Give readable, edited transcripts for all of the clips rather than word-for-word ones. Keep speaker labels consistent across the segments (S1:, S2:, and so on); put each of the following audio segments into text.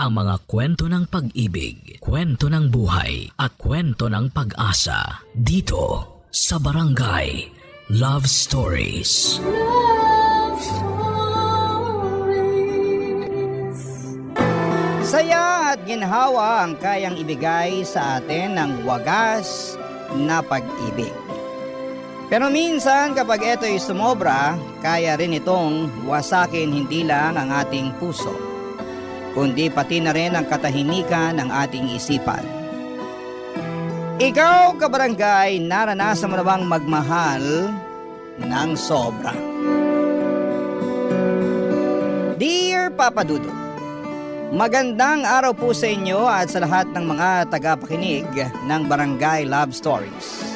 S1: ang mga kwento ng pag-ibig, kwento ng buhay, at kwento ng pag-asa dito sa Barangay Love Stories.
S2: Love Stories.
S3: Saya at ginhawa ang kayang ibigay sa atin ng wagas na pag-ibig. Pero minsan kapag ito'y sumobra, kaya rin itong wasakin hindi lang ang ating puso, kundi pati na rin ang katahimikan ng ating isipan. Ikaw, kabarangay, naranasan mo na bang magmahal ng sobra? Dear Papa Dudut, magandang araw po sa inyo at sa lahat ng mga tagapakinig ng Barangay Love Stories.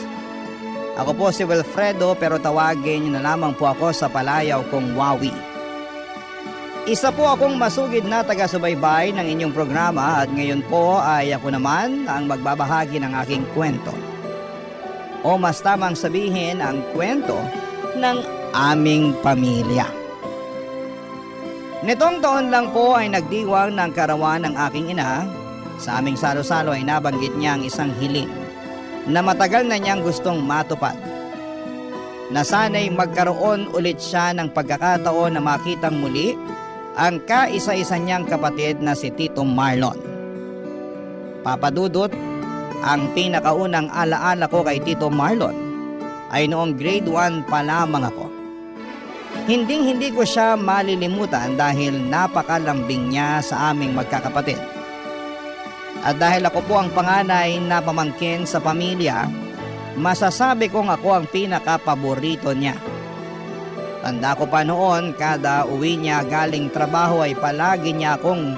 S3: Ako po si Wilfredo pero tawagin niyo na lamang po ako sa palayaw kong Wawi. Isa po akong masugid na taga-subaybay ng inyong programa at ngayon po ay ako naman ang magbabahagi ng aking kwento. O mas tamang sabihin ang kwento ng aming pamilya. Nitong taon lang po ay nagdiwang ng karawan ng aking ina. Sa aming salo-salo ay nabanggit niya ang isang hiling na matagal na niyang gustong matupad. Na sana'y magkaroon ulit siya ng pagkakataon na makitang muli ang kaisa-isa niyang kapatid na si Tito Marlon. Papa Dudut, ang pinakaunang alaala ko kay Tito Marlon ay noong grade 1 pa lamang ako. Hinding-hindi ko siya malilimutan dahil napakalambing niya sa aming magkakapatid. At dahil ako po ang panganay na pamangkin sa pamilya, masasabi kong ako ang pinakapaborito niya. Tanda ko pa noon, kada uwi niya galing trabaho ay palagi niya akong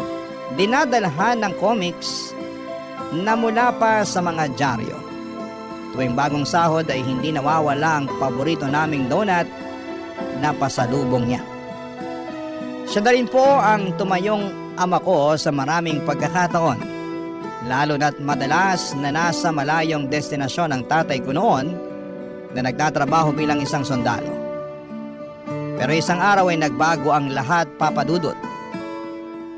S3: dinadalhan ng comics na mula pa sa mga dyaryo. Tuwing bagong sahod ay hindi nawawala ang paborito naming donut na pasalubong niya. Siya na rin po ang tumayong ama ko sa maraming pagkakataon. Lalo na't madalas na nasa malayong destinasyon ang tatay ko noon na nagtatrabaho bilang isang sundalo. Pero isang araw ay nagbago ang lahat, Papa Dudut.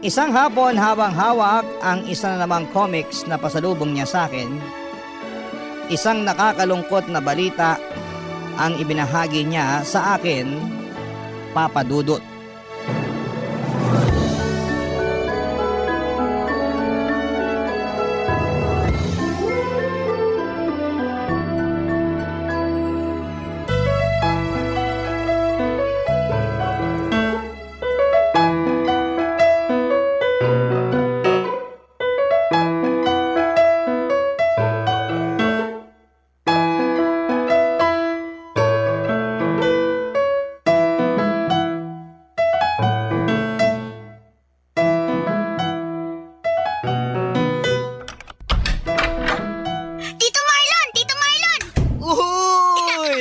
S3: Isang hapon habang hawak ang isa na namang comics na pasalubong niya sa akin, isang nakakalungkot na balita ang ibinahagi niya sa akin, Papa Dudut.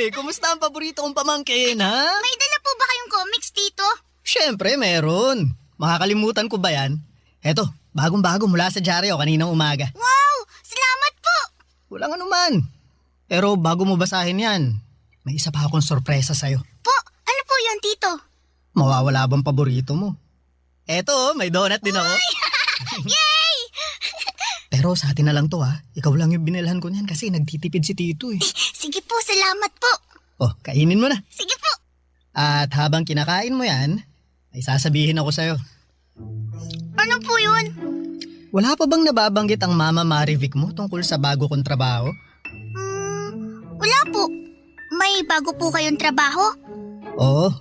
S4: Kumusta ang paborito kong pamangkin, ha?
S5: May dala po ba kayong comics, Tito?
S4: Siyempre, meron. Makakalimutan ko ba yan? Eto, bagong-bago mula sa dyaryo kaninang umaga.
S5: Wow! Salamat po!
S4: Walang anuman. Pero bago mo basahin yan, may isa pa akong sorpresa sa'yo.
S5: Po, ano po yun, Tito?
S4: Mawawala bang paborito mo? Eto, may donut din ako.
S5: Yay!
S4: Pero sa atin na lang to, ha? Ikaw lang yung binilhan ko niyan kasi nagtitipid si Tito, eh.
S5: Sige po, salamat po.
S4: Oh, kainin mo na.
S5: Sige po.
S4: At habang kinakain mo yan, ay sasabihin ako sa'yo.
S5: Ano po yun?
S4: Wala pa bang nababanggit ang Mama Marivic mo tungkol sa bago kong trabaho?
S5: Wala po. May bago po kayong trabaho?
S4: Oo,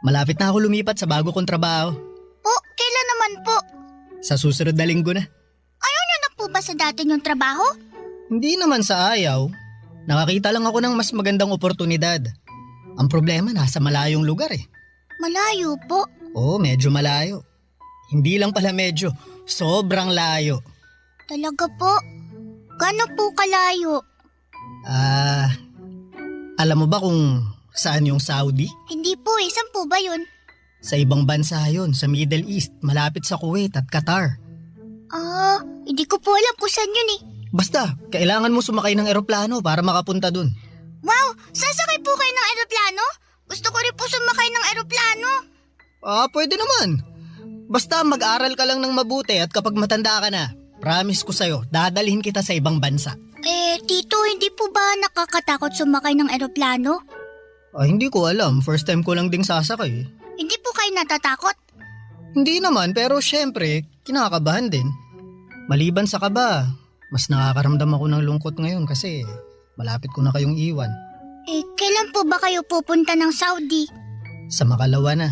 S4: malapit na ako lumipat sa bago kong trabaho.
S5: Po, kailan naman po?
S4: Sa susunod na linggo na.
S5: Ayaw niyo na po ba sa dati niyong trabaho?
S4: Hindi naman sa ayaw. Nakakita lang ako ng mas magandang oportunidad. Ang problema nasa malayong lugar eh.
S5: Malayo po.
S4: Oo, medyo malayo. Hindi lang pala medyo, sobrang layo.
S5: Talaga po? Gaano po kalayo?
S4: Alam mo ba kung saan yung Saudi?
S5: Hindi po eh. Saan po ba yun?
S4: Sa ibang bansa yon, sa Middle East, malapit sa Kuwait at Qatar.
S5: Hindi ko po alam kung saan yun eh.
S4: Basta, kailangan mo sumakay ng eroplano para makapunta dun.
S5: Wow! Sasakay po kayo ng eroplano? Gusto ko rin po sumakay ng eroplano.
S4: Pwede naman. Basta mag-aral ka lang ng mabuti at kapag matanda ka na, promise ko sa'yo, dadalhin kita sa ibang bansa.
S5: Tito, hindi po ba nakakatakot sumakay ng eroplano?
S4: Hindi ko alam, first time ko lang ding sasakay.
S5: Hindi po kayo natatakot?
S4: Hindi naman, pero syempre, kinakabahan din. Maliban sa kaba, mas nakakaramdam ako ng lungkot ngayon kasi malapit ko na kayong iwan.
S5: Kailan po ba kayo pupunta ng Saudi?
S4: Sa makalawa na.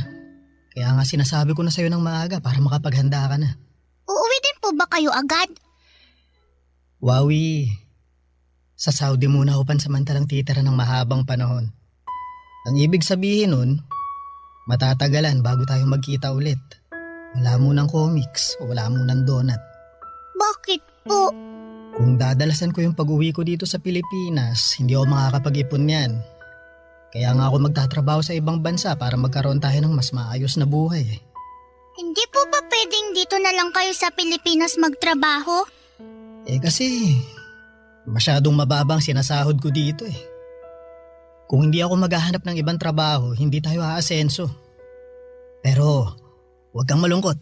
S4: Kaya nga sinasabi ko na sa'yo ng maaga para makapaghanda ka na.
S5: Uuwi din po ba kayo agad?
S4: Wawi, sa Saudi muna ako pansamantalang titira ng mahabang panahon. Ang ibig sabihin nun, matatagalan bago tayo magkita ulit. Wala munang comics o wala munang donut.
S5: Bakit po?
S4: Kung dadalasan ko yung pag-uwi ko dito sa Pilipinas, hindi ako makakapag-ipon yan. Kaya nga ako magtatrabaho sa ibang bansa para magkaroon tayo ng mas maayos na buhay.
S5: Hindi po ba pwedeng dito na lang kayo sa Pilipinas magtrabaho?
S4: Kasi masyadong mababang sinasahod ko dito eh. Kung hindi ako maghahanap ng ibang trabaho, hindi tayo aasenso. Pero huwag kang malungkot.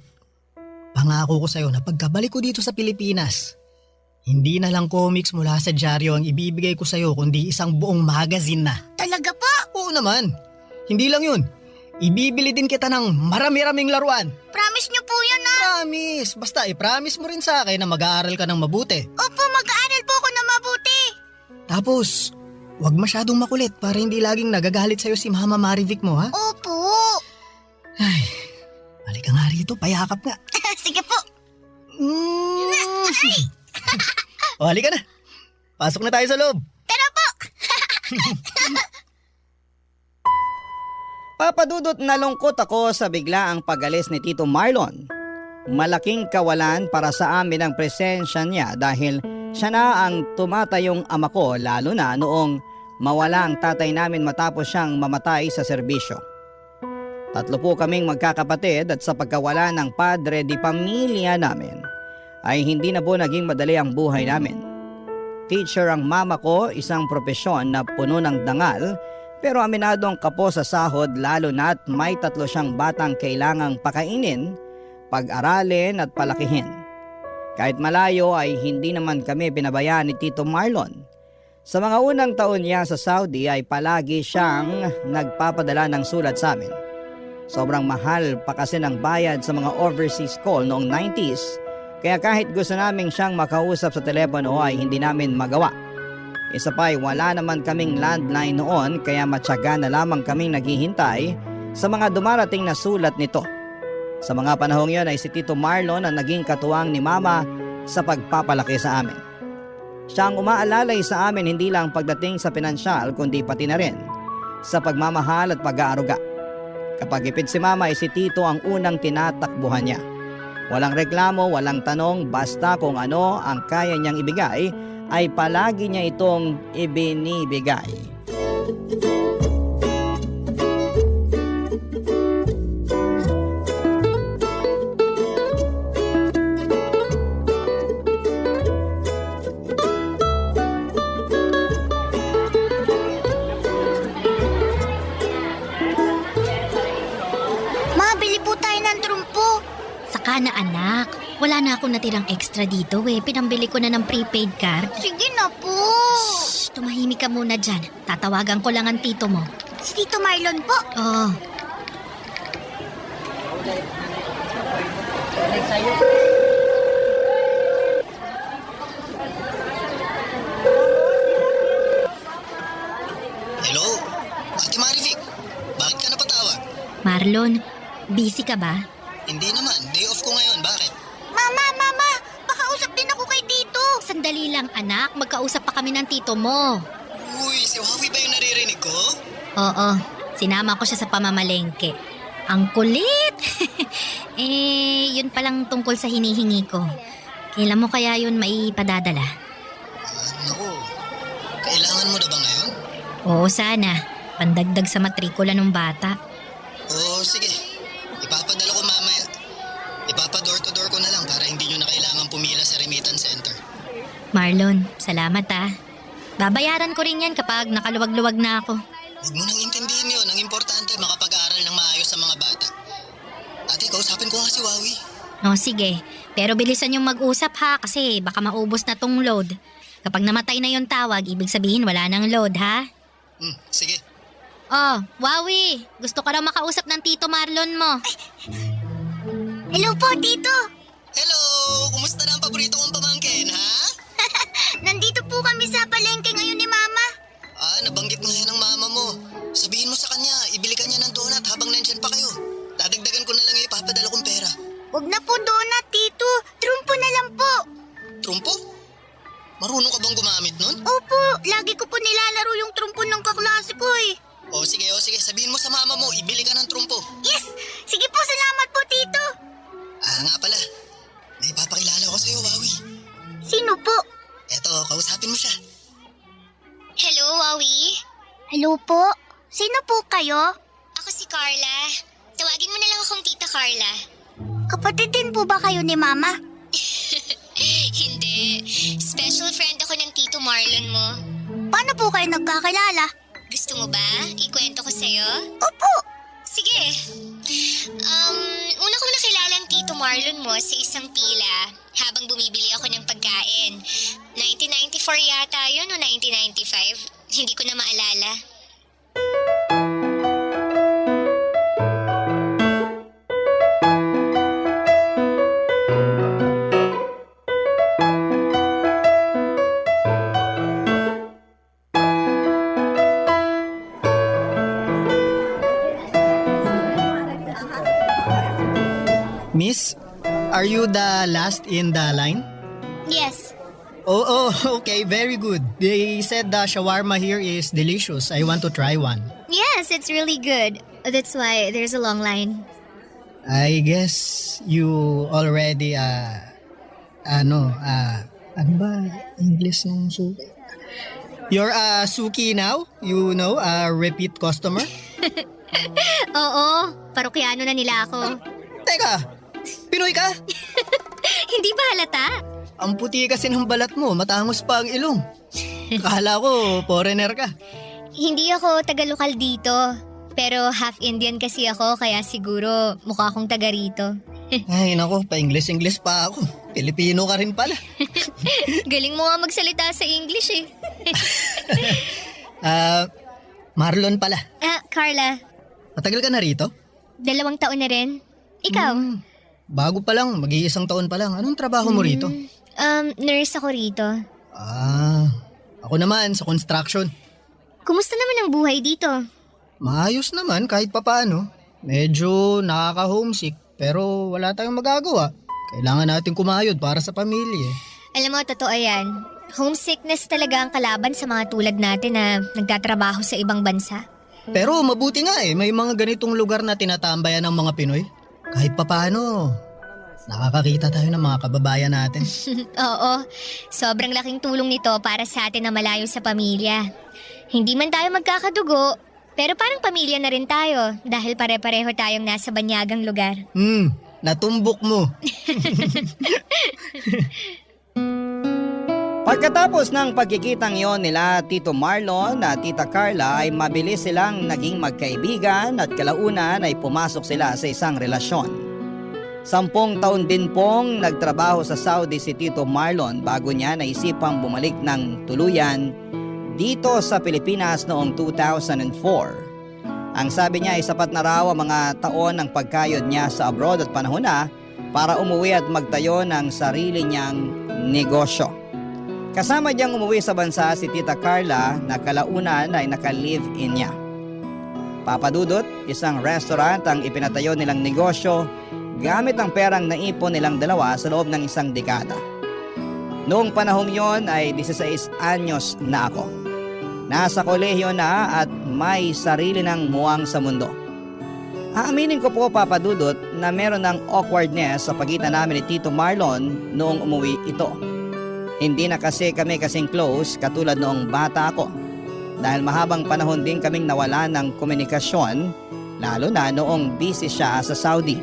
S4: Pangako ko sa'yo na pagkabalik ko dito sa Pilipinas, hindi na lang comics mula sa dyaryo ang ibibigay ko sa'yo kundi isang buong magazine na.
S5: Talaga po?
S4: Oo naman. Hindi lang yun. Ibibili din kita ng marami-raming laruan.
S5: Promise niyo po yun na?
S4: Promise. Basta i-promise mo rin sa akin na mag-aaral ka ng mabuti.
S5: Opo, mag-aaral po ako na mabuti.
S4: Tapos, huwag masyadong makulit para hindi laging nagagalit sa'yo si Mama Marivic mo, ha?
S5: Opo.
S4: Ay, halika nga rito, payakap nga.
S5: Sige po.
S4: O, halika na. Pasok na tayo sa loob.
S5: Tara po.
S3: Papadudot nalungkot ako sa biglaang pag-alis ni Tito Marlon. Malaking kawalan para sa amin ang presensya niya dahil siya na ang tumatayong ama ko lalo na noong mawala ang tatay namin matapos siyang mamatay sa serbisyo. 3 po kaming magkakapatid at sa pagkawala ng padre di pamilya namin ay hindi na po naging madali ang buhay namin. Teacher ang mama ko, isang propesyon na puno ng dangal pero aminadong kapo sa sahod lalo na't may 3 siyang batang kailangang pakainin, pag-aralin at palakihin. Kahit malayo ay hindi naman kami pinabayaan ni Tito Marlon. Sa mga unang taon niya sa Saudi ay palagi siyang nagpapadala ng sulat sa amin. Sobrang mahal pa kasi ng bayad sa mga overseas call noong 90s, kaya kahit gusto naming siyang makausap sa telepono ay hindi namin magawa. Isa pa ay wala naman kaming landline noon kaya matyaga na lamang kaming naghihintay sa mga dumarating na sulat nito. Sa mga panahong yon ay si Tito Marlon ang naging katuwang ni Mama sa pagpapalaki sa amin. Siya ang umaalalay sa amin hindi lang pagdating sa pinansyal kundi pati na rin sa pagmamahal at pag-aaruga. Kapag ipid si Mama ay si Tito ang unang tinatakbuhan niya. Walang reklamo, walang tanong, basta kung ano ang kaya niyang ibigay ay palagi niya itong ibinibigay.
S5: Mabili po tayo ng trumpo.
S6: Saka na anak, wala na akong natirang extra dito Pinambili ko na ng prepaid card.
S5: Sige na po.
S6: Shh, tumahimik ka muna dyan. Tatawagan ko lang ang tito mo.
S5: Si Tito Marlon po.
S6: Oo.
S4: Hello? Ate Marivic, bakit ka napatawag?
S6: Marlon, busy ka ba?
S4: Hindi naman, day off ko ngayon, bakit?
S5: Mama, bakausap din ako kay Tito.
S6: Sandali lang anak, magkausap pa kami ng tito mo.
S4: Uy, si Wawi ba yung naririnig ko?
S6: Oo, sinama ko siya sa pamamalengke. Ang kulit! Yun palang tungkol sa hinihingi ko. Kailan mo kaya yun maipadadala?
S4: Naku, kailangan mo na ba ngayon?
S6: Oo, sana. Pandagdag sa matrikula ng bata.
S4: Oo, sige. Ipapadala ko mamaya. Ipapadoor to door ko na lang para hindi nyo na kailangan pumila sa remittance center.
S6: Marlon, salamat ah. Babayaran ko rin yan kapag nakaluwag-luwag na ako.
S4: Huwag mo nang intindihin yun. Ang importante, makapag-aral ng maayos sa mga bata. Ate, kausapin ko nga si Wawi.
S6: O sige, pero bilisan yung mag-usap ha kasi baka maubos na tong load. Kapag namatay na yung tawag, ibig sabihin wala nang load ha?
S4: Sige.
S6: Oh, Wawi, gusto ka raw makausap ng Tito Marlon mo.
S5: Hello po, Tito.
S4: Hello! Kumusta na ang paborito kong pamangkin, ha?
S5: Nandito po kami sa palengke ngayon ni Mama.
S4: Nabanggit nga yan ng mama mo. Sabihin mo sa kanya, ibili ka niya ng donut habang nandyan pa kayo. Dadagdagan ko na lang yung ipapadala kong pera.
S5: Huwag na po donut, Tito. Trumpo na lang po.
S4: Trumpo? Marunong ka bang gumamit nun?
S5: Opo, lagi ko po nilalaro yung trumpo ng kaklase ko eh.
S4: O sige, sabihin mo sa mama mo, ibili ka ng trumpo.
S5: Yes! Sige po, salamat po, Tito.
S4: Nga pala, may papakilala ko sa'yo, Wawi.
S5: Sino po?
S4: Eto, kausapin mo siya.
S6: Hello, Wawi.
S5: Hello po? Sino po kayo?
S6: Ako si Carla. Tawagin mo na lang akong Tita Carla.
S5: Kapatid din po ba kayo ni Mama?
S6: Hindi. Special friend ako ng Tito Marlon mo.
S5: Paano po kayo nagkakilala?
S6: Gusto mo ba? Ikwento ko sa'yo?
S5: Opo.
S6: Sige. Una kong nakilala ang Tito Marlon mo sa isang pila habang bumibili ako ng pagkain. 1994 yata yun o 1995. Hindi ko na maalala.
S4: Miss, are you the last in the line?
S6: Yes.
S4: Oh, okay, very good. They said the shawarma here is delicious. I want to try one.
S6: Yes, it's really good. That's why there's a long line.
S4: I guess you already, ano ba English ng suki? You're a suki now? You know, a repeat customer?
S6: Oo, parokyano na nila ako.
S4: Teka, Pinoy ka?
S6: Hindi ba halata?
S4: Ang puti kasi ng balat mo, matangos pa ang ilong. Akala ko, foreigner ka.
S6: Hindi ako taga-lokal dito. Pero half Indian kasi ako kaya siguro mukha akong taga rito.
S4: Ay, nako, pa-English pa ako. Pilipino ka rin pala.
S6: Galing mo nga magsalita sa English eh.
S4: Marlon pala.
S6: Carla,
S4: Matagal ka na rito?
S6: 2 taon na rin. Ikaw?
S4: Bago pa lang, mag-iisang taon pa lang. Anong trabaho mo rito?
S6: Nurse ako rito.
S4: Ako naman sa construction.
S6: Kumusta naman ang buhay dito?
S4: Maayos naman kahit papaano. Medyo nakaka-homesick pero wala tayong magagawa. Kailangan natin kumayod para sa pamilya.
S6: Alam mo, totoo yan. Homesickness talaga ang kalaban sa mga tulad natin na nagtatrabaho sa ibang bansa.
S4: Pero mabuti nga may mga ganitong lugar na tinatambayan ng mga Pinoy. Kahit papaano, nakakakita tayo ng mga kababayan natin.
S6: Oo, sobrang laking tulong nito para sa atin na malayo sa pamilya. Hindi man tayo magkakadugo, pero parang pamilya na rin tayo dahil pare-pareho tayong nasa banyagang lugar.
S4: Natumbok mo.
S3: Pagkatapos ng pagkikitang yon nila Tito Marlon at Tita Carla ay mabilis silang naging magkaibigan at kalaunan ay pumasok sila sa isang relasyon. 10 taon din pong nagtrabaho sa Saudi si Tito Marlon bago niya naisipang bumalik ng tuluyan dito sa Pilipinas noong 2004. Ang sabi niya ay sapat na raw ang mga taon ng pagkayod niya sa abroad at panahon na para umuwi at magtayo ng sarili niyang negosyo. Kasama niyang umuwi sa bansa si Tita Carla na kalaunan ay naka-live-in niya. Papadudot, isang restaurant ang ipinatayo nilang negosyo gamit ang perang naipon nilang dalawa sa loob ng isang dekada. Noong panahong yon ay 16 anyos na ako. Nasa kolehiyo na at may sarili ng muwang sa mundo. Aaminin ko po, Papadudot, na meron ng awkwardness sa pagitan namin ni Tito Marlon noong umuwi ito. Hindi na kasi kami kasing close katulad noong bata ako dahil mahabang panahon din kaming nawala ng komunikasyon lalo na noong busy siya sa Saudi.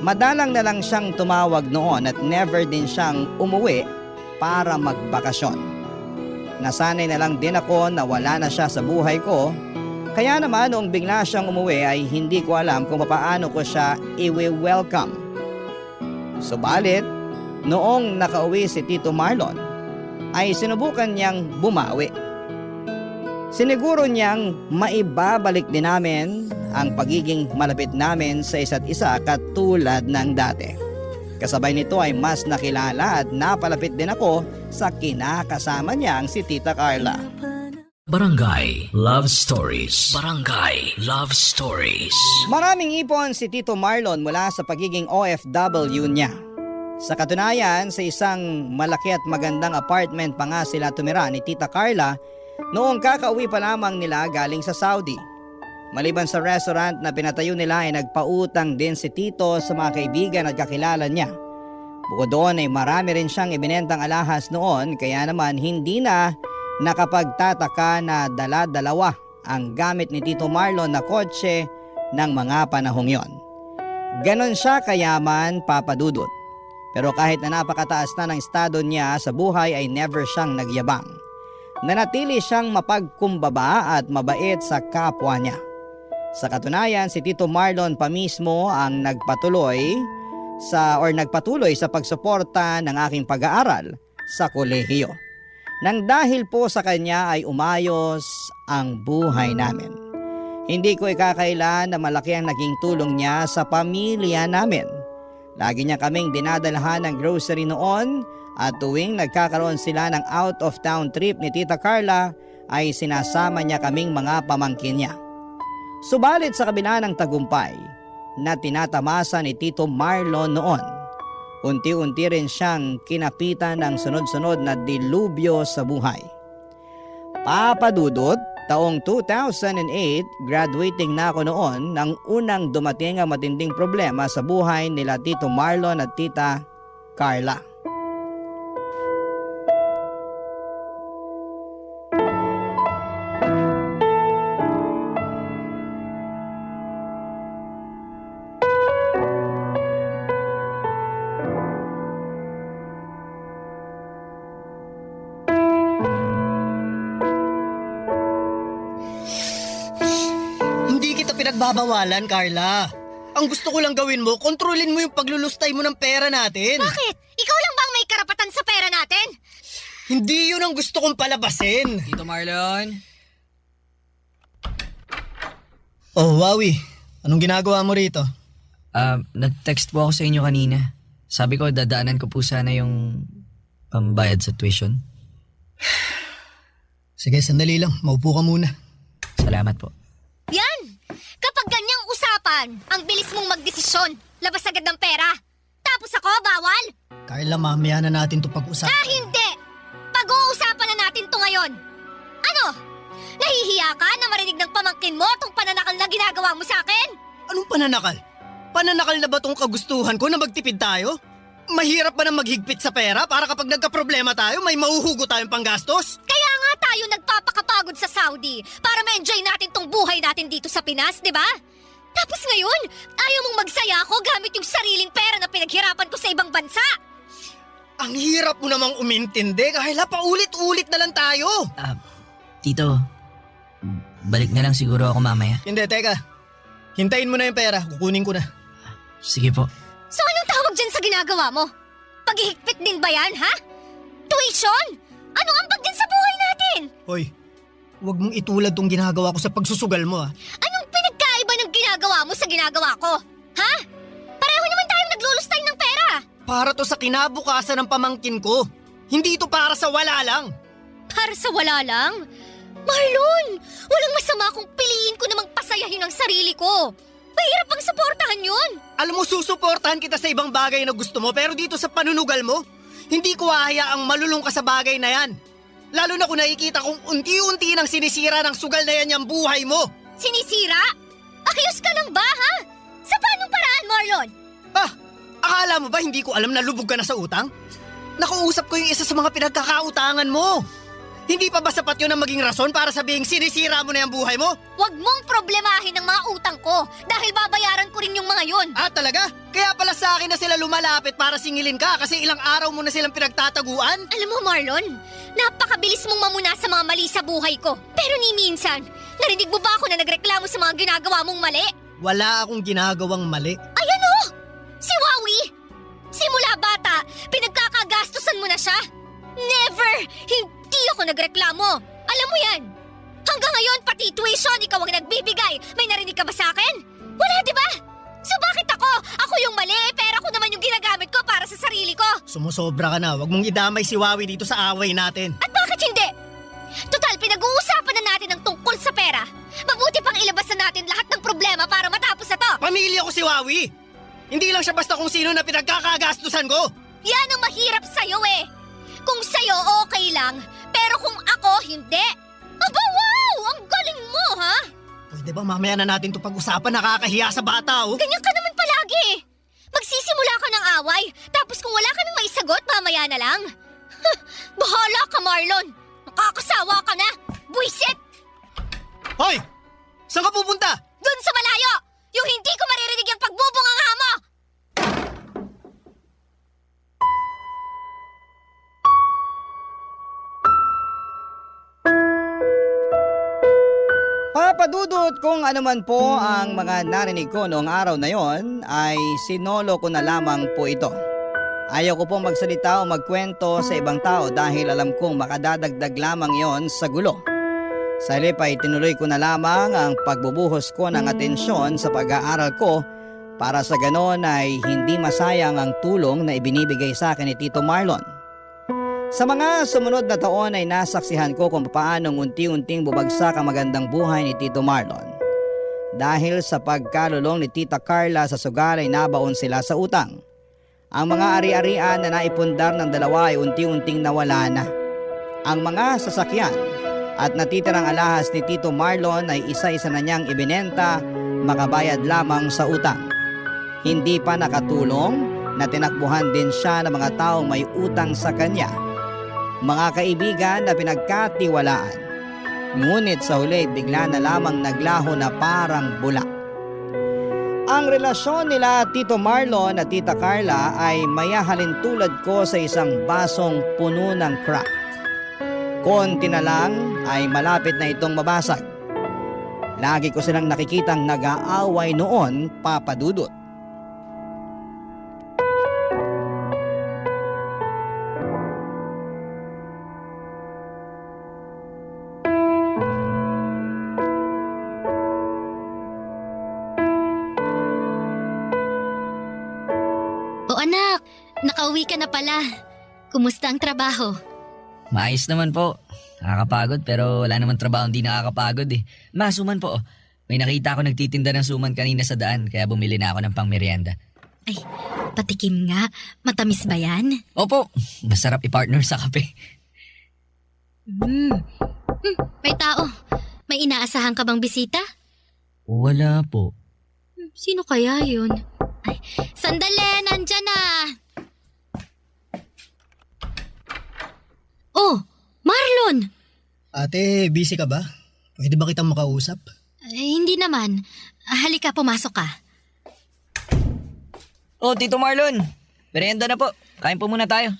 S3: Madalang na lang siyang tumawag noon at never din siyang umuwi para magbakasyon. Nasanay na lang din ako na wala na siya sa buhay ko Kaya naman noong bigla siyang umuwi ay hindi ko alam kung paano ko siya iwi-welcome. Subalit, noong nakauwi si Tito Marlon, ay sinubukan niyang bumawi. Siniguro niyang maibabalik din namin ang pagiging malapit namin sa isa't isa katulad ng dati. Kasabay nito ay mas nakilala at napalapit din ako sa kinakasama niyang si Tita Carla.
S1: Barangay Love Stories. Barangay Love Stories.
S3: Maraming ipon si Tito Marlon mula sa pagiging OFW niya. Sa katunayan, sa isang malaki at magandang apartment pa nga sila tumira ni Tita Carla noong kakauwi pa lamang nila galing sa Saudi. Maliban sa restaurant na pinatayo nila ay nagpautang din si Tito sa mga kaibigan at kakilala niya. Bukod doon ay marami rin siyang ibinentang alahas noon kaya naman hindi na nakapagtataka na dala-dalawa ang gamit ni Tito Marlon na kotse ng mga panahong yon. Ganon siya kayaman, Papa Dudut. Pero kahit na napakataas na ng estado niya sa buhay ay never siyang nagyabang. Nanatili siyang mapagkumbaba at mabait sa kapwa niya. Sa katunayan, si Tito Marlon pa mismo ang nagpatuloy sa pagsuporta ng aking pag-aaral sa kolehiyo. Nang dahil po sa kanya ay umayos ang buhay namin. Hindi ko ikakaila na malaki ang naging tulong niya sa pamilya namin. Lagi niya kaming dinadalhan ng grocery noon at tuwing nagkakaroon sila ng out-of-town trip ni Tita Carla ay sinasama niya kaming mga pamangkin niya. Subalit sa kabila ng tagumpay na tinatamasa ni Tito Marlon noon, unti-unti rin siyang kinapitan ng sunod-sunod na dilubyo sa buhay. Papa Dudut, taong 2008, graduating na ako noon nang unang dumating ang matinding problema sa buhay nila Tito Marlon at Tita Carla.
S4: Pinagbabawalan, Carla. Ang gusto ko lang gawin mo, kontrolin mo yung paglulustay mo ng pera natin.
S5: Bakit? Ikaw lang ba ang may karapatan sa pera natin?
S4: Hindi yun ang gusto kong palabasin.
S7: Tito Marlon?
S4: Oh, Wawi. Anong ginagawa mo rito?
S7: Nag-text po ako sa inyo kanina. Sabi ko, dadaanan ko po sana yung pambayad sa tuition.
S4: Sige, sandali lang. Maupo ka muna.
S7: Salamat po.
S5: Yan! Kapag ganyang usapan, ang bilis mong magdesisyon. Labas agad ng pera. Tapos ako, bawal?
S4: Carla, mamaya na natin to pag-usapan.
S5: Hindi! Pag-uusapan na natin to ngayon. Ano? Nahihiya ka na marinig ng pamangkin mo tong pananakal na ginagawa mo sa akin?
S4: Anong pananakal? Pananakal na ba tong kagustuhan ko na magtipid tayo? Mahirap ba na maghigpit sa pera para kapag nagka-problema tayo, may mahuhugo tayong panggastos?
S5: Kaya nga tayo nagpapakapagod sa Saudi para ma-enjoy natin tong buhay natin dito sa Pinas, di ba? Tapos ngayon, ayaw mong magsaya ako gamit yung sariling pera na pinaghirapan ko sa ibang bansa.
S4: Ang hirap mo namang umintindi, Carla, paulit-ulit na lang tayo.
S7: Tito, balik na lang siguro ako mamaya.
S4: Hindi, teka. Hintayin mo na yung pera, kukunin ko na.
S7: Sige po.
S5: So anong tawag dyan sa ginagawa mo? Paghihigpit din ba yan, ha? Tuition? Ano ang ambag din sa buhay natin?
S4: Hoy, huwag mong itulad tong ginagawa ko sa pagsusugal mo, ha?
S5: Anong pinagkaiba ng ginagawa mo sa ginagawa ko? Ha? Pareho naman tayong naglulustay ng pera.
S4: Para to sa kinabukasan ng pamangkin ko. Hindi ito para sa wala lang.
S5: Para sa wala lang? Marlon, walang masama kung piliin ko namang pasayahin ang sarili ko. Mahirap pang suportahan yun.
S4: Alam mo, susuportahan kita sa ibang bagay na gusto mo, pero dito sa panunugal mo, hindi ko hahayaang malulung ka sa bagay na yan. Lalo na kung nakikita kong unti-unti nang sinisira ng sugal na yan yung buhay mo.
S5: Sinisira? Ayos ka lang ba, ha? Sa paanong paraan, Marlon?
S4: Akala mo ba hindi ko alam na lubog ka na sa utang? Nakuusap ko yung isa sa mga pinagkakautangan mo. Hindi pa ba sapat yun ang maging rason para sabihing sinisira mo na yung buhay mo?
S5: Huwag mong problemahin ang mga utang ko dahil babayaran ko rin yung mga yun.
S4: Ah, talaga? Kaya pala sa akin na sila lumalapit para singilin ka kasi ilang araw mo na silang pinagtataguan?
S5: Alam mo, Marlon, napakabilis mong mamuna sa mga mali sa buhay ko. Pero ni minsan, narinig mo ba ako na nagreklamo sa mga ginagawa mong mali?
S4: Wala akong ginagawang mali.
S5: Ayan o! Si Wawi! Simula bata, pinagkakagastusan mo na siya? Never! Hindi ako nagreklamo! Alam mo yan! Hanggang ngayon, pati tuition, ikaw ang nagbibigay. May narinig ka ba sa akin? Wala, di ba? So bakit ako? Ako yung mali, pero ako naman yung ginagamit ko para sa sarili ko.
S4: Sumusobra ka na. Huwag mong idamay si Wawi dito sa away natin.
S5: At bakit hindi? Total, pinag-uusapan na natin ang tungkol sa pera. Mabuti pang ilabas na natin lahat ng problema para matapos na to.
S4: Pamilya ko si Wawi! Hindi lang siya basta kung sino na pinagkakagastusan ko!
S5: Yan ang mahirap sa'yo eh. Kung sa'yo okay lang, pero kung ako hindi. Aba wow! Ang galing mo ha?
S4: Pwede ba mamaya na natin to pag-usapan? Nakakahiya sa bata oh!
S5: Ganyan ka naman palagi. Magsisimula ka ng away, tapos kung wala ka nang maisagot, mamaya na lang. Bahala ka, Marlon. Nakakasawa ka na. Buisit!
S4: Hoy! Saan ka pupunta?
S5: Dun sa malayo! Yung hindi ko maririnig yung pagbubunganga mo!
S3: Papadudot kung ano man po ang mga narinig ko noong araw na yon ay sinolo ko na lamang po ito. Ayaw ko pong magsalita o magkwento sa ibang tao dahil alam kong makadadagdag lamang yon sa gulo. Sa halip ay tinuloy ko na lamang ang pagbubuhos ko ng atensyon sa pag-aaral ko para sa ganon ay hindi masayang ang tulong na ibinibigay sa akin ni Tito Marlon. Sa mga sumunod na taon ay nasaksihan ko kung paano unti-unting bubagsak ang magandang buhay ni Tito Marlon. Dahil sa pagkalulong ni Tita Carla sa sugal ay nabaon sila sa utang. Ang mga ari-arian na naipundar ng dalawa ay unti-unting nawala na. Ang mga sasakyan at natitirang alahas ni Tito Marlon ay isa-isa na niyang ibinenta makabayad lamang sa utang. Hindi pa nakatulong na tinakbuhan din siya ng mga taong may utang sa kanya. Mga kaibigan na pinagkatiwalaan. Ngunit sa huli bigla na lamang naglaho na parang bulak. Ang relasyon nila Tito Marlon at Tita Carla ay mayahalin tulad ko sa isang basong puno ng crack. Konti na lang ay malapit na itong mabasag. Lagi ko silang nakikitang nag-aaway noon, Papadudot.
S6: O anak, nakauwi ka na pala. Kumusta ang trabaho?
S7: Maayos naman po. Nakakapagod pero wala naman trabaho hindi nakakapagod eh. Suman po. May nakita ako nagtitinda ng suman kanina sa daan kaya bumili na ako ng pangmeryenda.
S6: Ay, patikim nga. Matamis ba yan?
S7: Opo, masarap i-partner sa kape.
S6: May tao. May inaasahan ka bang bisita?
S7: Wala po.
S6: Sino kaya yun? Ay, sandali, nandyan na. Oh, Marlon!
S4: Ate, busy ka ba? Pwede ba kitang makausap?
S6: Hindi naman. Halika, pumasok ka.
S7: Oh, Tito Marlon. Merienda na po. Kain po muna tayo.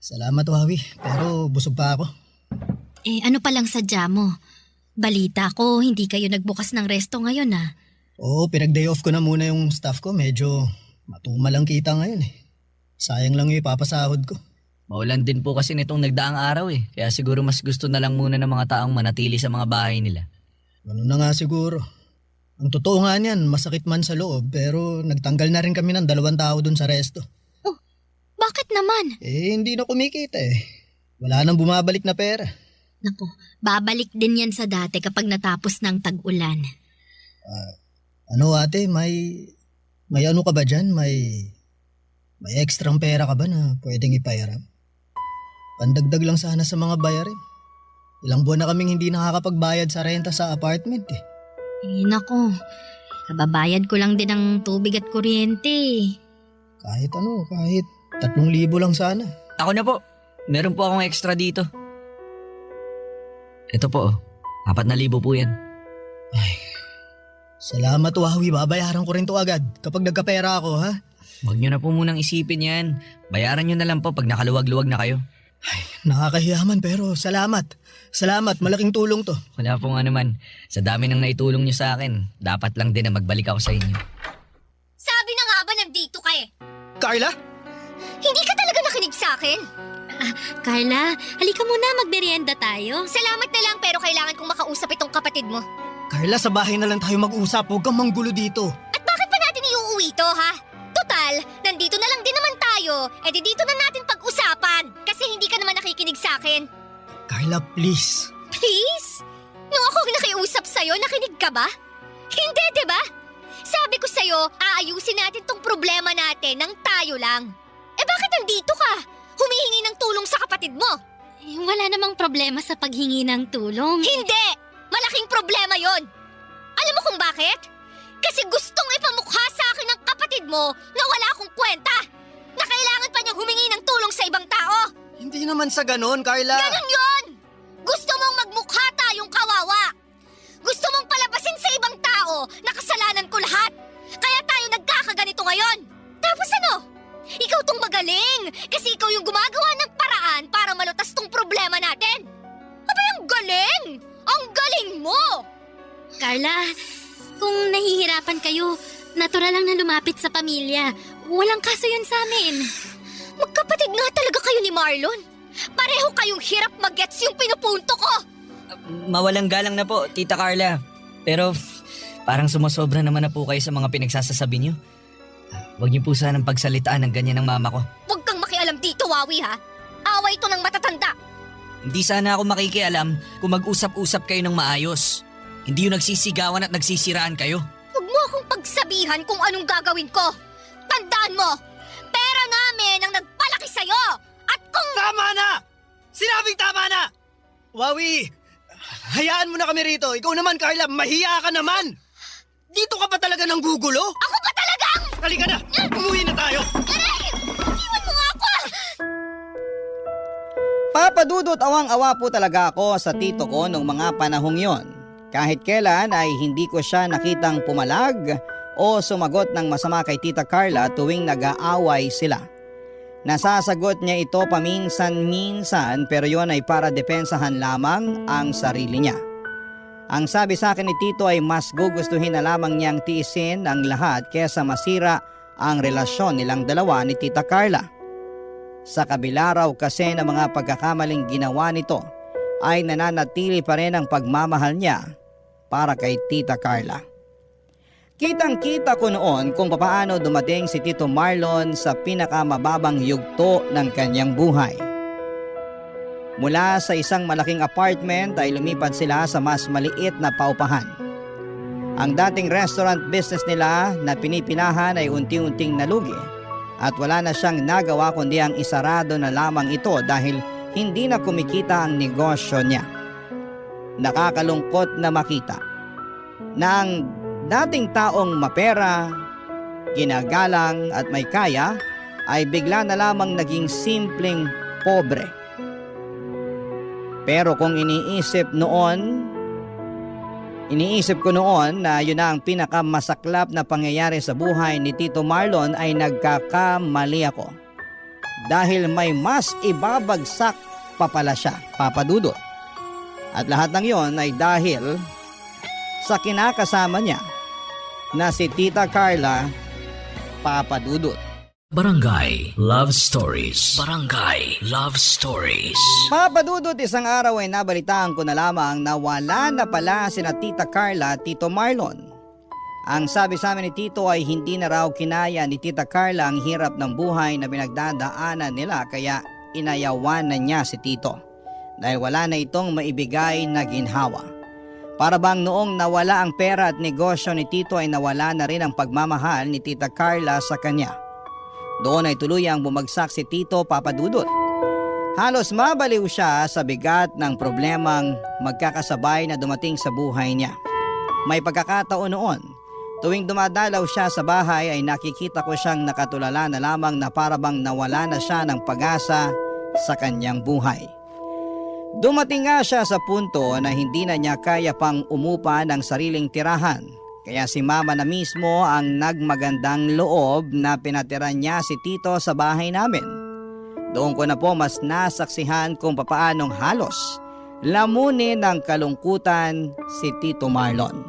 S4: Salamat, Wawi. Pero busog pa ako.
S6: Ano palang sadya mo? Balita ko, hindi kayo nagbukas ng resto ngayon ah.
S4: Oo, pinag-day off ko na muna yung staff ko. Medyo matumal ang kita ngayon eh. Sayang lang yung ipapasahod ko.
S7: Maulan din po kasi nitong nagdaang araw eh. Kaya siguro mas gusto na lang muna ng mga taong manatili sa mga bahay nila.
S4: Ganun na nga siguro. Ang totoo nga niyan, masakit man sa loob pero nagtanggal na rin kami ng 2 tao dun sa resto.
S6: Oh, bakit naman?
S4: Hindi na kumikita eh. Wala nang bumabalik na pera.
S6: Naku, babalik din yan sa dati kapag natapos ng tag-ulan.
S4: Ano ate, may ano ka ba dyan? May ekstrang pera ka ba na pwedeng ipahiram? Pandagdag lang sana sa mga bayarin. Ilang buwan na kaming hindi nakakapagbayad sa renta sa apartment eh.
S6: Naku, kababayad ko lang din ng tubig at kuryente.
S4: Kahit 3,000 lang sana.
S7: Ako na po. Meron po akong extra dito. Ito po, 4,000 po yan.
S4: Salamat Wawi, babayaran ko rin to agad kapag nagkapera ako ha.
S7: Huwag nyo na po munang isipin yan. Bayaran nyo na lang po pag nakaluwag-luwag na kayo.
S4: Nakakahiyaman pero salamat. Salamat, malaking tulong to.
S7: Wala po nga naman. Sa dami nang naitulong nyo sa akin, dapat lang din na magbalik ako sa inyo.
S5: Sabi na nga ba nandito ka eh?
S4: Carla?
S5: Hindi ka talaga nakinig sa akin?
S6: Carla, halika muna, magmerienda tayo.
S5: Salamat na lang pero kailangan kong makausap itong kapatid mo.
S4: Carla, sa bahay na lang tayo mag-usap. Huwag kang manggulo dito.
S5: At bakit pa natin iuuwi to, ha? Total, nandito na lang din naman tayo. E di dito na natin pag-usapan. Kasi hindi ka naman nakikinig sa akin.
S4: Carla, please.
S5: Please? Nung ako nakiusap sa'yo, nakinig ka ba? Hindi, di ba? Sabi ko sa'yo, aayusin natin tong problema natin ng tayo lang. Eh bakit nandito ka? Humihingi ng tulong sa kapatid mo.
S6: Wala namang problema sa paghingi ng tulong.
S5: Hindi! Malaking problema yon. Alam mo kung bakit? Kasi gustong ipamukha sa akin ng kapatid mo na wala akong kwenta. Na kailangan pa niyang humingi ng tulong sa ibang tao.
S4: Hindi naman sa ganon, Carla.
S5: Ganon yon! Gusto mong magmukha tayong kawawa. Gusto mong palabasin sa ibang tao na kasalanan ko lahat. Kaya tayo nagkakaganito ngayon. Tapos ano? Ikaw tong magaling kasi ikaw yung gumagawa ng paraan para malutas tong problema natin. Abay, ang galing! Ang galing mo!
S6: Carla, kung nahihirapan kayo, natural lang na lumapit sa pamilya. Walang kaso yun sa amin.
S5: Magkapatid nga talaga kayo ni Marlon. Pareho kayong hirap mag-gets yung pinupunto ko.
S7: Mawalang galang na po, Tita Carla. Pero parang sumasobra naman na po kayo sa mga pinagsasasabi nyo. Huwag niyo po sanang pagsalitaan ng ganyan ng mama ko.
S5: Huwag kang makialam dito, Wawi, ha? Away ito ng matatanda.
S7: Hindi sana ako makikialam kung mag-usap-usap kayo ng maayos. Hindi yung nagsisigawan at nagsisiraan kayo.
S5: Huwag mo akong pagsabihan kung anong gagawin ko. Tandaan mo, pera namin ang nagpalaki sa'yo. At kung...
S4: Tama na! Sinabing tama na! Wawi, hayaan mo na kami rito. Ikaw naman, Carla, mahiya ka naman! Dito ka pa talaga ng gugulo?
S5: Ako ba talagang...
S4: Halika na! Umuwi na tayo!
S5: Aray! Iwan mo nga ako!
S3: Papadudot awang-awa po talaga ako sa tito ko nung mga panahong yon. Kahit kailan ay hindi ko siya nakitang pumalag o sumagot ng masama kay Tita Carla tuwing nag-aaway sila. Nasasagot niya ito paminsan-minsan pero yon ay para depensahan lamang ang sarili niya. Ang sabi sa akin ni Tito ay mas gugustuhin na lamang niyang tiisin ang lahat kesa masira ang relasyon nilang dalawa ni Tita Carla. Sa kabila raw kasi ng mga pagkakamaling ginawa nito ay nananatili pa rin ang pagmamahal niya para kay Tita Carla. Kitang-kita ko noon kung papaano dumating si Tito Marlon sa pinakamababang yugto ng kanyang buhay. Mula sa isang malaking apartment ay lumipat sila sa mas maliit na paupahan. Ang dating restaurant business nila na pinipilahan ay unti-unting nalugi at wala na siyang nagawa kundi ang isarado na lamang ito dahil hindi na kumikita ang negosyo niya. Nakakalungkot na makita na ang dating taong mapera, ginagalang at may kaya ay bigla na lamang naging simpleng pobre. Pero kung iniisip ko noon na yun na ang pinakamasaklap na pangyayari sa buhay ni Tito Marlon ay nagkakamali ako. Dahil may mas ibabagsak pa pala siya, Papa Dudut. At lahat ng yon ay dahil sa kinakasama niya na si Tita Carla, Papa Dudut.
S1: Barangay Love Stories. Barangay Love Stories.
S3: Papa Dudut, isang araw ay nabalitaan ko na lamang na wala na pala sina Tita Carla at Tito Marlon. Ang sabi sa amin ni Tito ay hindi na raw kinaya ni Tita Carla ang hirap ng buhay na pinagdadaanan nila kaya inayawan na niya si Tito dahil wala na itong maibigay na ginhawa. Para bang noong nawala ang pera at negosyo ni Tito ay nawala na rin ang pagmamahal ni Tita Carla sa kanya. Doon ay tuluyang bumagsak si Tito, Papa Dudut. Halos mabaliw siya sa bigat ng problemang magkakasabay na dumating sa buhay niya. May pagkakataon noon, tuwing dumadalaw siya sa bahay ay nakikita ko siyang nakatulala na lamang na parabang nawala na siya ng pag-asa sa kanyang buhay. Dumating nga siya sa punto na hindi na niya kaya pang umupa ng sariling tirahan. Kaya si mama na mismo ang nagmagandang loob na pinatira niya si Tito sa bahay namin. Doon ko na po mas nasaksihan kung papaanong halos lamunin ng kalungkutan si Tito Marlon.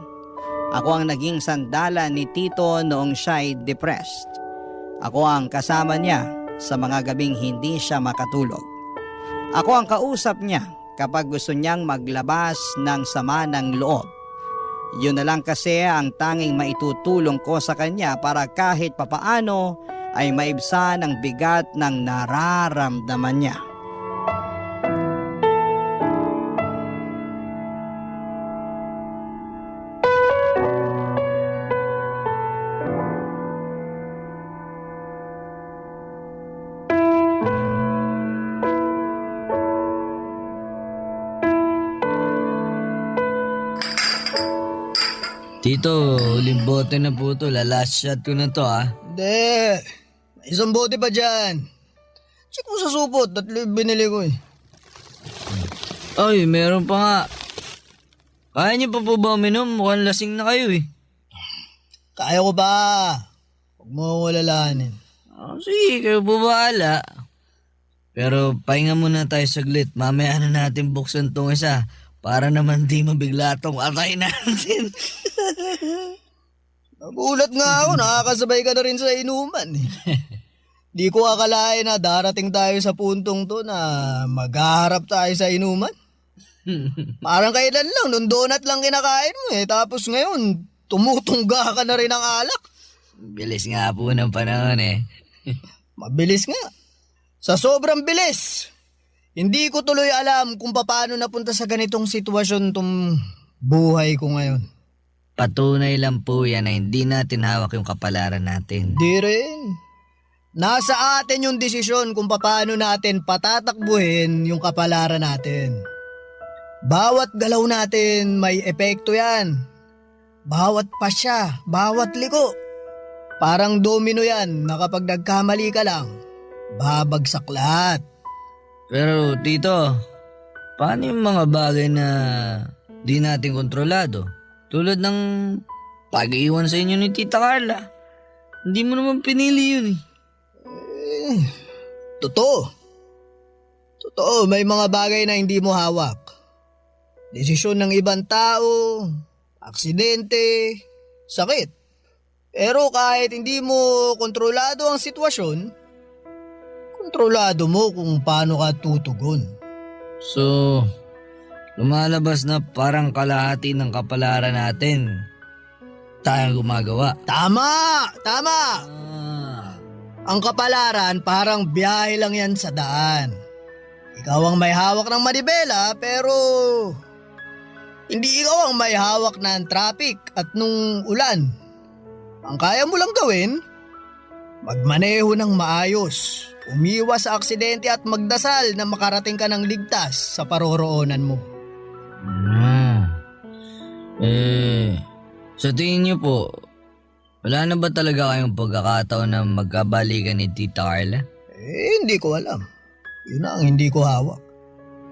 S3: Ako ang naging sandalan ni Tito noong siya'y depressed. Ako ang kasama niya sa mga gabing hindi siya makatulog. Ako ang kausap niya kapag gusto niyang maglabas ng sama ng loob. Yun na lang kasi ang tanging maitutulong ko sa kanya para kahit papaano ay maibsan ang bigat ng nararamdaman niya.
S7: Tito, uling bote na po to. Last shot ko na to
S4: Hindi. May isang bote pa dyan. Check mo sa supot. 3 binili ko eh.
S7: Ay, meron pa nga. Kaya niyo pa po ba uminom? Mukhang lasing na kayo eh.
S4: Kaya ko ba? Huwag mo akong walalahanin.
S7: Sige, kayo po bahala. Pero pahinga muna tayo saglit. Mamaya na natin buksan tong isa. Para naman di mabigla tong atay natin.
S4: Nagulat nga ako, nakakasabay ka na rin sa inuman. Di ko akalain na darating tayo sa puntong to na maghaharap tayo sa inuman. Parang kailan lang, nung donut lang kinakain mo eh. Tapos ngayon, tumutungga ka na rin ng alak.
S7: Bilis nga po ng panahon eh.
S4: Mabilis nga. Sa sobrang bilis. Hindi ko tuloy alam kung paano napunta sa ganitong sitwasyon tong buhay ko ngayon.
S7: Patunay lang po yan na hindi natin hawak yung kapalaran natin.
S4: Di rin. Nasa atin yung desisyon kung paano natin patatakbuhin yung kapalaran natin. Bawat galaw natin may epekto yan. Bawat pasya, bawat liko. Parang domino yan na kapag nagkamali ka lang, babagsak lahat.
S7: Pero Tito, paano yung mga bagay na di natin kontrolado? Tulad ng pag-iwan sa inyo ni Tita Carla. Hindi mo naman pinili yun eh.
S4: Totoo. Totoo, may mga bagay na hindi mo hawak. Desisyon ng ibang tao, aksidente, sakit. Pero kahit hindi mo kontrolado ang sitwasyon, kontrolado mo kung paano ka tutugon.
S7: So, lumalabas na parang kalahati ng kapalaran natin tayong gumagawa.
S4: Tama! Tama!
S7: Ah,
S4: Ang kapalaran parang biyahe lang yan sa daan. Ikaw ang may hawak ng manibela pero hindi ikaw ang may hawak ng traffic at nung ulan. Ang kaya mo lang gawin, magmaneho ng maayos, umiwas sa aksidente at magdasal na makarating ka ng ligtas sa paroroonan mo.
S7: Sa tingin niyo po, wala na ba talaga kayong pagkakataon na magkabalikan ni Tita Carla?
S4: Hindi ko alam. Yun na ang hindi ko hawak.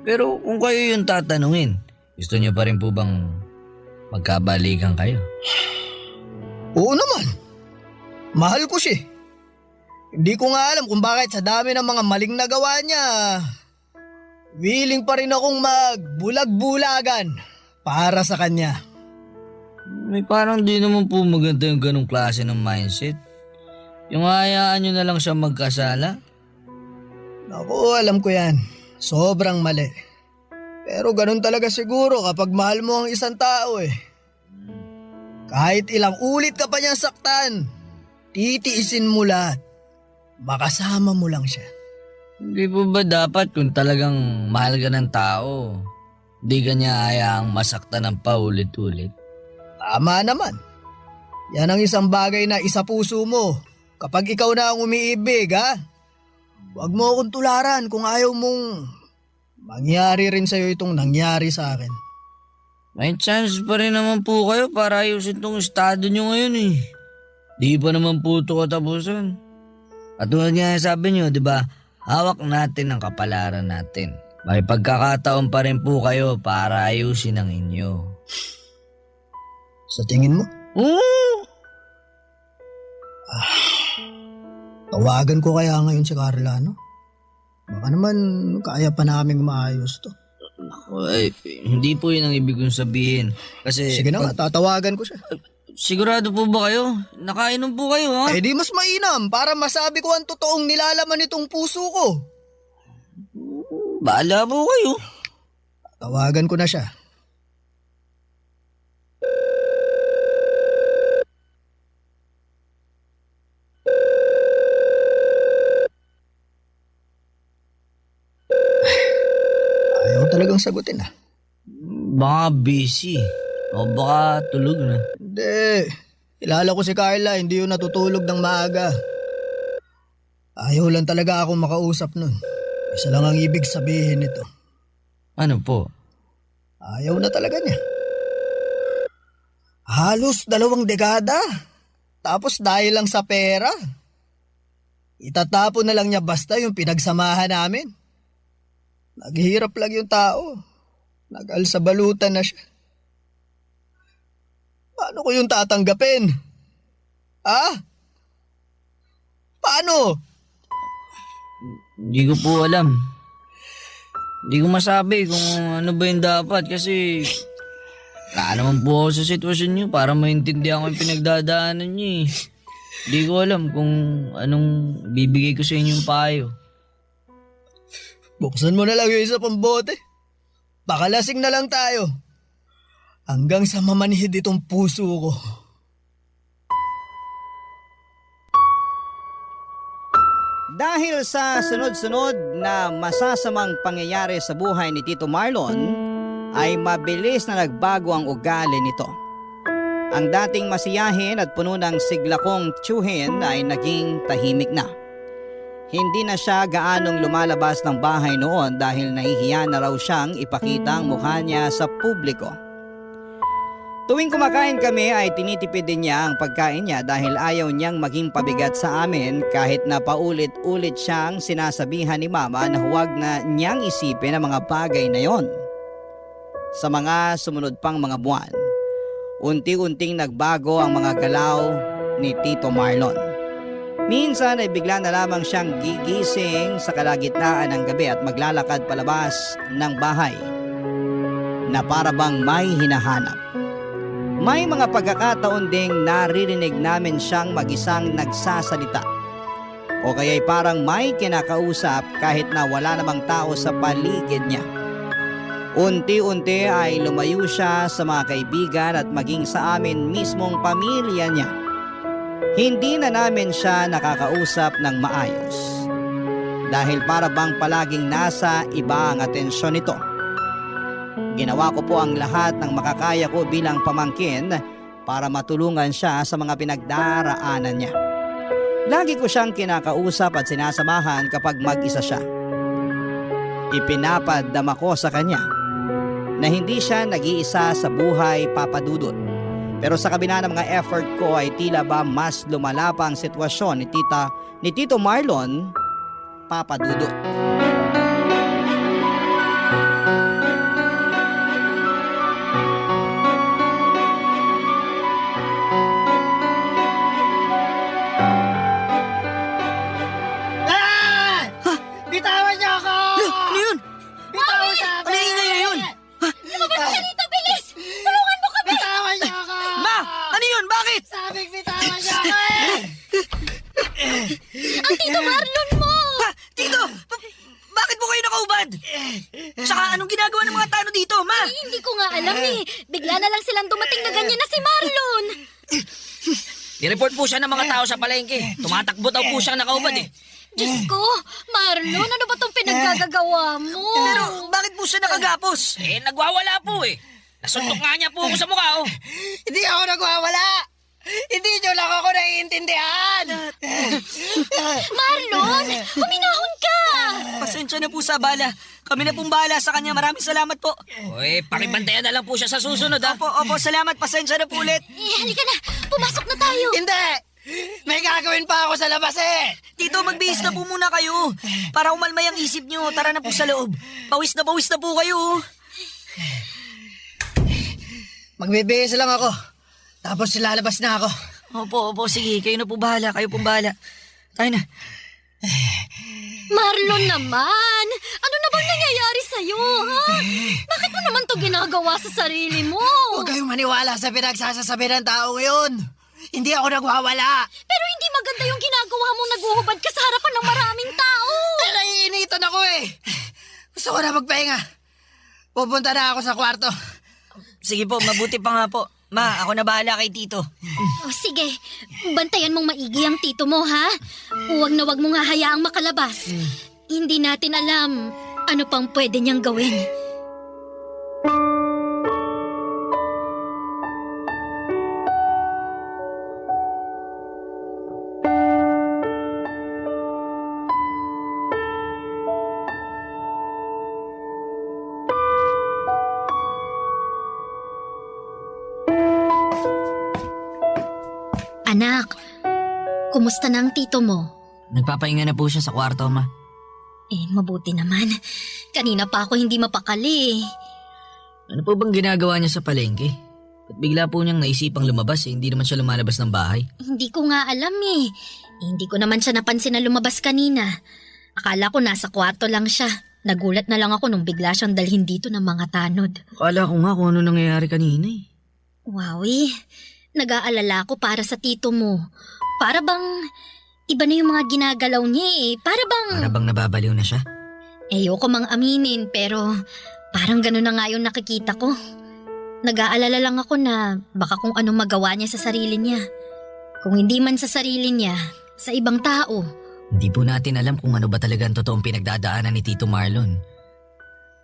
S7: Pero kung kayo yung tatanungin, gusto niyo pa rin po bang magkabalikan kayo?
S4: Oo naman. Mahal ko siya. Hindi ko nga alam kung bakit sa dami ng mga maling nagawa niya, willing pa rin akong magbulag-bulagan para sa kanya.
S7: May parang di naman po maganda yung ganong klase ng mindset. Yung hayaan nyo na lang siya magkasala.
S4: Naku, alam ko yan. Sobrang mali. Pero ganun talaga siguro kapag mahal mo ang isang tao eh. Kahit ilang ulit ka pa niyang saktan, titiisin mo lahat. Makasama mo lang siya.
S7: Hindi po ba dapat kung talagang mahal ka ng tao, di ka niya hayaang masaktan ng paulit-ulit?
S4: Tama naman. Yan ang isang bagay na isa puso mo. Kapag ikaw na ang umiibig, ha? Huwag mo akong tularan kung ayaw mong mangyari rin sa'yo itong nangyari sa akin.
S7: May chance pa rin naman po kayo para ayusin tong estado nyo ngayon eh. Di pa naman po ito katapusan. At tulad nga sabi nyo, di ba, hawak natin ang kapalaran natin. May pagkakataon pa rin po kayo para ayusin ang inyo.
S4: Sa tingin mo? Tawagan ko kaya ngayon si Carla, no? Baka naman kaya pa naming maayos to.
S7: Ay, hindi po yun ang ibig kong sabihin. Kasi,
S4: Sige na nga, tatawagan ko siya.
S7: sigurado po ba kayo? Nakainom po kayo, ha?
S4: Eh di mas mainam para masabi ko ang totoong nilalaman nitong puso ko.
S7: Bahala po kayo.
S4: Tawagan ko na siya. Ayaw talagang sagutin ah.
S7: Baka busy. O baka tulog na.
S4: Hindi. Kilala ko si Carla, hindi yun natutulog ng maaga. Ayaw lang talaga akong makausap nun. Isa lang ang ibig sabihin nito.
S7: Ano po?
S4: Ayaw na talaga niya. Halos 2 dekada. Tapos dahil lang sa pera. Itatapon na lang niya basta yung pinagsamahan namin. Naghihirap lang yung tao. Nag-alsabalutan na siya. Paano ko yung tatanggapin? Paano?
S7: Hindi ko po alam. Hindi ko masabi kung ano ba yung dapat kasi wala naman po ako sa sitwasyon niyo para maintindihan ko yung pinagdadaanan niyo eh. Hindi ko alam kung anong bibigay ko sa inyong payo.
S4: Buksan mo na lang yung isa pang bote. Baka lasing na lang tayo. Hanggang sa mamanhid itong puso ko.
S3: Dahil sa sunod-sunod na masasamang pangyayari sa buhay ni Tito Marlon, ay mabilis na nagbago ang ugali nito. Ang dating masiyahin at puno ng siglakong tiyuhin ay naging tahimik na. Hindi na siya gaanong lumalabas ng bahay noon dahil nahihiya na raw siyang ipakita ang mukha niya sa publiko. Tuwing kumakain kami ay tinitipid din niya ang pagkain niya dahil ayaw niyang maging pabigat sa amin kahit na paulit-ulit siyang sinasabihan ni Mama na huwag na niyang isipin ang mga bagay na yon. Sa mga sumunod pang mga buwan, unti-unting nagbago ang mga galaw ni Tito Marlon. Minsan ay bigla na lamang siyang gigising sa kalagitnaan ng gabi at maglalakad palabas ng bahay na para bang may hinahanap. May mga pagkakataon ding naririnig namin siyang mag-isang nagsasalita o kaya'y parang may kinakausap kahit na wala namang tao sa paligid niya. Unti-unti ay lumayo siya sa mga kaibigan at maging sa amin mismong pamilya niya. Hindi na namin siya nakakausap ng maayos dahil para bang palaging nasa iba ang atensyon nito. Ginawa ko po ang lahat ng makakaya ko bilang pamangkin para matulungan siya sa mga pinagdaraanan niya. Lagi ko siyang kinakausap at sinasamahan kapag mag-isa siya. Ipinapadama ko sa kanya na hindi siya nag-iisa sa buhay, Papa Dudut. Pero sa kabila ng mga effort ko ay tila ba mas lumala pa ang sitwasyon ni Tito Marlon, Papa Dudut.
S4: Bitawan niyo ako!
S7: Ano yun?
S4: Bitawan sa akin!
S7: Ano yung ingay na yun?
S5: Lumabas ka dito, bilis! Tulungan mo kami!
S4: Bitawan niyo ako!
S7: Ma! Ano yun? Bakit?
S4: Sabing bitawan niyo ako
S5: Ang Tito Marlon mo!
S7: Ha? Tito! Bakit po kayo nakaubad? Saka anong ginagawa ng mga tano dito, Ma?
S5: Hindi ko nga alam eh. Bigla na lang silang dumating na ganyan na si Marlon.
S7: I-report po siya ng mga tao sa palengke. Tumatakbo daw po siyang nakaubad eh.
S5: Diyos ko, Marlon, ano ba tong pinaggagawa mo?
S7: Pero bakit po siya nakagapos? Eh, nagwawala po eh. Nasuntok nga niya po ako sa mukha oh.
S4: Hindi ako nagwawala! Hindi niyo lang ako naiintindihan!
S5: Marlon, huminahon ka!
S7: Pasensya na po sa bala. Kami na pong bahala sa kanya. Maraming salamat po. Oy, pakibantayan na lang po siya sa susunod ha. Opo, salamat. Pasensya na po ulit.
S5: Halika na, pumasok na tayo.
S4: Hindi! May gagawin pa ako sa labas eh!
S7: Tito, magbihis na po muna kayo. Para umalmay ang isip nyo. Tara na po sa loob. Pawis na po kayo.
S4: Magbibihis lang ako. Tapos lalabas na ako.
S7: Opo, sige. Kayo na po bahala. Kayo pong bahala. Tayo na.
S5: Marlon naman! Ano na bang nangyayari sa'yo, ha? Bakit mo naman to ginagawa sa sarili mo?
S4: Huwag kayong maniwala sa pinagsasasabi ng tao ngayon. Hindi ako nagwawala.
S5: Pero hindi maganda yung ginagawa mo, naguhubad ka sa harapan ng maraming tao.
S4: Naiinitan ako eh. Gusto ko na magpahinga. Pupunta na ako sa kwarto.
S7: Sige po, mabuti pa nga po. Ma, ako na bahala kay Tito.
S5: O sige, bantayan mong maigi ang tito mo, ha? Huwag na huwag mong hahayaang makalabas. Hindi natin alam ano pang pwede niyang gawin. Anak, kumusta na ang tito mo?
S7: Nagpapahinga na po siya sa kwarto, Ma.
S5: Mabuti naman. Kanina pa ako hindi mapakali.
S7: Ano po bang ginagawa niya sa palengke? At bigla po niyang naisipang lumabas hindi naman siya lumalabas ng bahay.
S5: Hindi ko nga alam eh. Hindi ko naman siya napansin na lumabas kanina. Akala ko nasa kwarto lang siya. Nagulat na lang ako nung bigla siyang dalhin dito ng mga tanod.
S7: Akala ko nga kung ano nangyayari kanina eh.
S5: Wowie, nag-aalala ko para sa tito mo. Para bang iba na yung mga ginagalaw niya eh. Para bang
S7: nababaliw na siya?
S5: ayoko mang aminin pero parang gano'n na nga yung nakikita ko. Nag-aalala lang ako na baka kung anong magawa niya sa sarili niya. Kung hindi man sa sarili niya, sa ibang tao.
S7: Hindi po natin alam kung ano ba talaga ang totoong pinagdadaanan ni Tito Marlon.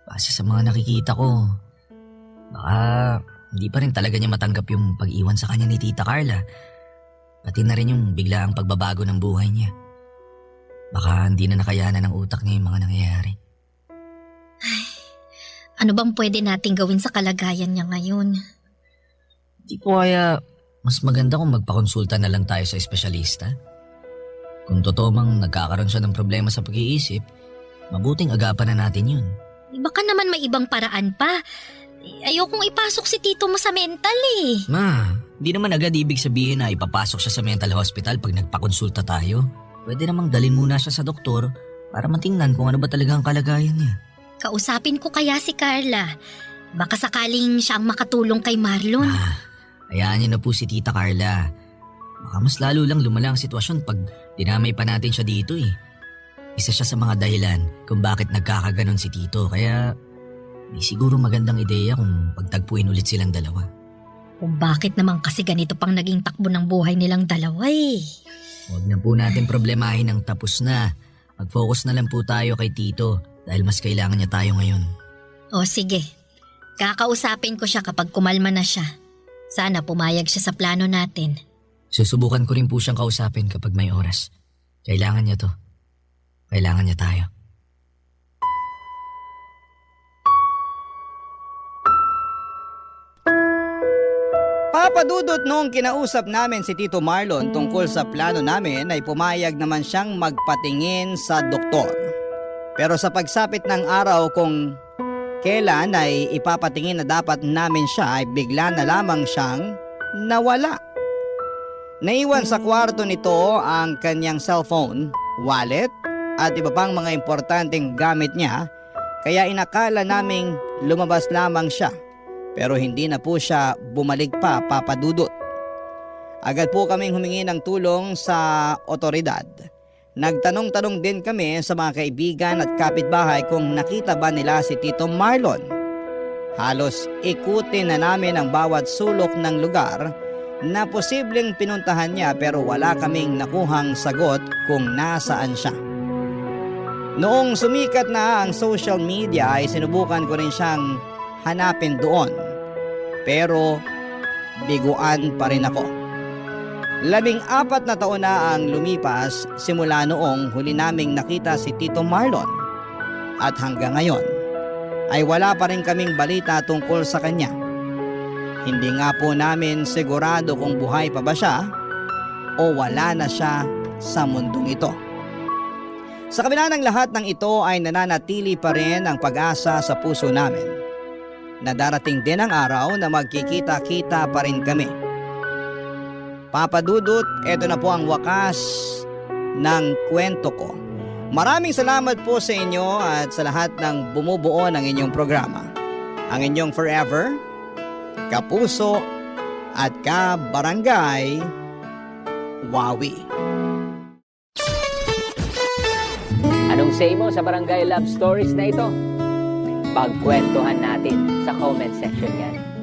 S7: Base sa mga nakikita ko, baka hindi pa rin talaga niya matanggap yung pag-iwan sa kanya ni Tita Carla. Pati na rin yung biglaang pagbabago ng buhay niya. Baka hindi na nakayanan ng utak niya yung mga nangyayari.
S5: Ano bang pwede nating gawin sa kalagayan niya ngayon?
S7: Di po kaya mas maganda kung magpakonsulta na lang tayo sa espesyalista? Kung totoo mang nagkakaroon siya ng problema sa pag-iisip, mabuting agapan na natin yun.
S5: Baka naman may ibang paraan pa. Ayokong ipasok si tito mo sa mental eh.
S7: Ma, di naman agad ibig sabihin na ipapasok siya sa mental hospital pag nagpakonsulta tayo. Pwede namang dalhin muna siya sa doktor para matingnan kung ano ba talaga ang kalagayan niya.
S5: Kausapin ko kaya si Carla. Baka sakaling siyang makatulong kay Marlon.
S7: Hayaan niyo na po si Tita Carla. Baka mas lalo lang lumala ang sitwasyon pag dinamay pa natin siya dito eh. Isa siya sa mga dahilan kung bakit nagkakaganon si Tito kaya may siguro magandang ideya kung pagtagpuin ulit silang dalawa.
S5: Kung bakit naman kasi ganito pang naging takbo ng buhay nilang dalawa eh.
S7: Huwag na po natin problemahin ang tapos na. Mag-focus na lang po tayo kay Tito dahil mas kailangan niya tayo ngayon.
S5: O sige, kakausapin ko siya kapag kumalma na siya. Sana pumayag siya sa plano natin.
S7: Susubukan ko rin po siyang kausapin kapag may oras. Kailangan niya to. Kailangan niya tayo.
S3: Papadudot noong kinausap namin si Tito Marlon tungkol sa plano namin ay pumayag naman siyang magpatingin sa doktor. Pero sa pagsapit ng araw kung kailan ay ipapatingin na dapat namin siya ay bigla na lamang siyang nawala. Naiwan sa kwarto nito ang kanyang cellphone, wallet at iba pang mga importanteng gamit niya kaya inakala naming lumabas lamang siya. Pero hindi na po siya bumalik pa, papadudot. Agad po kaming humingi ng tulong sa otoridad. Nagtanong-tanong din kami sa mga kaibigan at kapitbahay kung nakita ba nila si Tito Marlon. Halos ikutin na namin ang bawat sulok ng lugar na posibleng pinuntahan niya pero wala kaming nakuhang sagot kung nasaan siya. Noong sumikat na ang social media ay sinubukan ko rin siyang hanapin doon. Pero biguan pa rin ako. 14 na taon na ang lumipas simula noong huli naming nakita si Tito Marlon. At hanggang ngayon ay wala pa rin kaming balita tungkol sa kanya. Hindi nga po namin sigurado kung buhay pa ba siya o wala na siya sa mundong ito. Sa kabila ng lahat ng ito ay nananatili pa rin ang pag-asa sa puso namin na darating din ang araw na magkikita-kita pa rin kami. Papa Dudut, ito na po ang wakas ng kwento ko. Maraming salamat po sa inyo at sa lahat ng bumubuo ng inyong programa. Ang inyong forever, kapuso at kabarangay, Wawi.
S8: Anong say mo sa Barangay Love Stories na ito? Pagkwentuhan natin sa comment section yan.